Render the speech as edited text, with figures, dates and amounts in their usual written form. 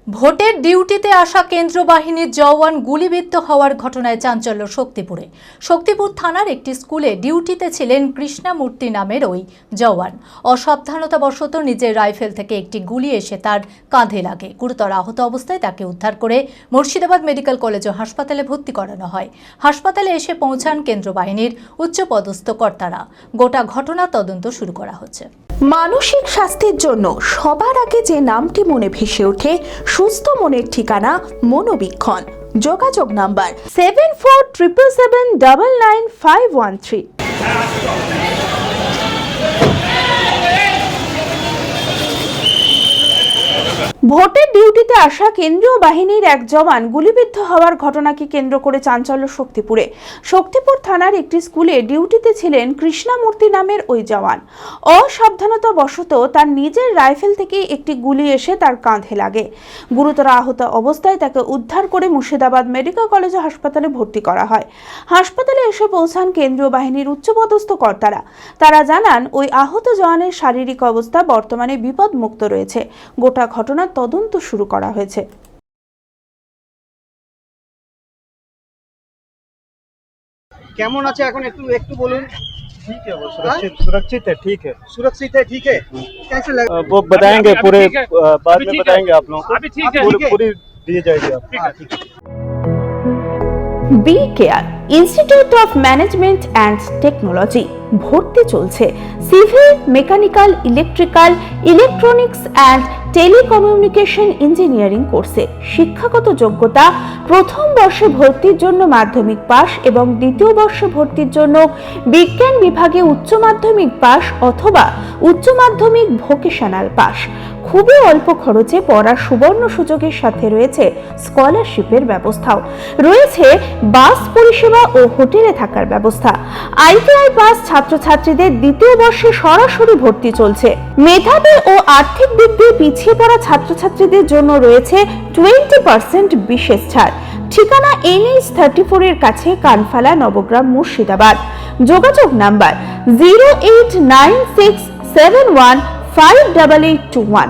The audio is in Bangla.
ভোটের ডিউটিতে আসা কেন্দ্র বাহিনীর জওয়ান গুলিবিদ্ধ হওয়ার ঘটনায় চাঞ্চল্য শক্তিপুর থানার একটি স্কুলে ডিউটিতে ছিলেন কৃষ্ণমূর্তি নামের ওই জওয়ান। অসাবধানতাবশত নিজের রাইফেল থেকে একটি গুলি এসে তার কাঁধে লাগে। গুরুতর আহত অবস্থায় তাকে উদ্ধার করে মুর্শিদাবাদ মেডিকেল কলেজ ও হাসপাতালে ভর্তি করানো হয়। হাসপাতালে এসে পৌঁছান কেন্দ্র বাহিনীর উচ্চপদস্থ কর্তারা। গোটা ঘটনার তদন্ত শুরু করা হচ্ছে। মানসিক স্বাস্থ্যের জন্য সবার আগে যে নামটি মনে ভেসে ওঠে সুস্থ মনের ঠিকানা মনোবীক্ষণ। যোগাযোগ নাম্বার 7477799513। ভোটের ডিউটিতে আসা কেন্দ্রীয় বাহিনীর এক জওয়ান গুলিবিদ্ধ হওয়ার ঘটনাকে কেন্দ্র করে চাঞ্চল্য শক্তিপুর থানার একটি স্কুলে ডিউটিতে ছিলেন কৃষ্ণমূর্তি নামের ওই জওয়ান। অসাবধানতাবশত তার নিজের রাইফেল থেকে একটি গুলি এসে তার কাঁধে লাগে। গুরুতর আহত অবস্থায় তাকে উদ্ধার করে মুর্শিদাবাদ মেডিকেল কলেজ ও হাসপাতালে ভর্তি করা হয়। হাসপাতালে এসে পৌঁছান কেন্দ্রীয় বাহিনীর উচ্চপদস্থ কর্তারা। তারা জানান ওই আহত জওয়ানের শারীরিক অবস্থা বর্তমানে বিপদমুক্ত রয়েছে। গোটা ঘটনার তদন্ত শুরু করা হয়েছে। কেমন আছে এখন একটু বলুন। ठीक है, वो सुरक्षित है, ठीक है। ठीक है। कैसे लगा? वो बताएंगे पूरे, बाद में बताएंगे आप लोगों को। अभी ठीक है, पूरी दी जाएगी आप। B Care Institute of Management and Technology ভর্তি চলছে civil, mechanical, electrical, electronics and telecommunication engineering কোর্সে। শিক্ষাগত যোগ্যতা: প্রথম বর্ষে ভর্তির জন্য মাধ্যমিক পাস এবং দ্বিতীয় বর্ষে ভর্তির জন্য বিজ্ঞান বিভাগে উচ্চ মাধ্যমিক পাস অথবা উচ্চ মাধ্যমিক ভোকেশনাল পাস। খুবই অল্প খরচে পড়ার সুবর্ণ সুযোগের সাথে রয়েছে স্কলারশিপের ব্যবস্থাও। রয়েছে বাস পরিষেবা ও হোটেলে থাকার ব্যবস্থা। আইটিআই পাস ছাত্রছাত্রীদের দ্বিতীয় বর্ষে সরাসরি ভর্তি চলছে। মেধাবী ও আর্থিক দিক দিয়ে পিছিয়ে পড়া ছাত্রছাত্রীদের জন্য রয়েছে 20% বিশেষ ছাড়। ঠিকানা NH 34 এর কাছে, কানফালা, নবগ্রাম, মুর্শিদাবাদ। যোগাযোগ নাম্বার 08967158821।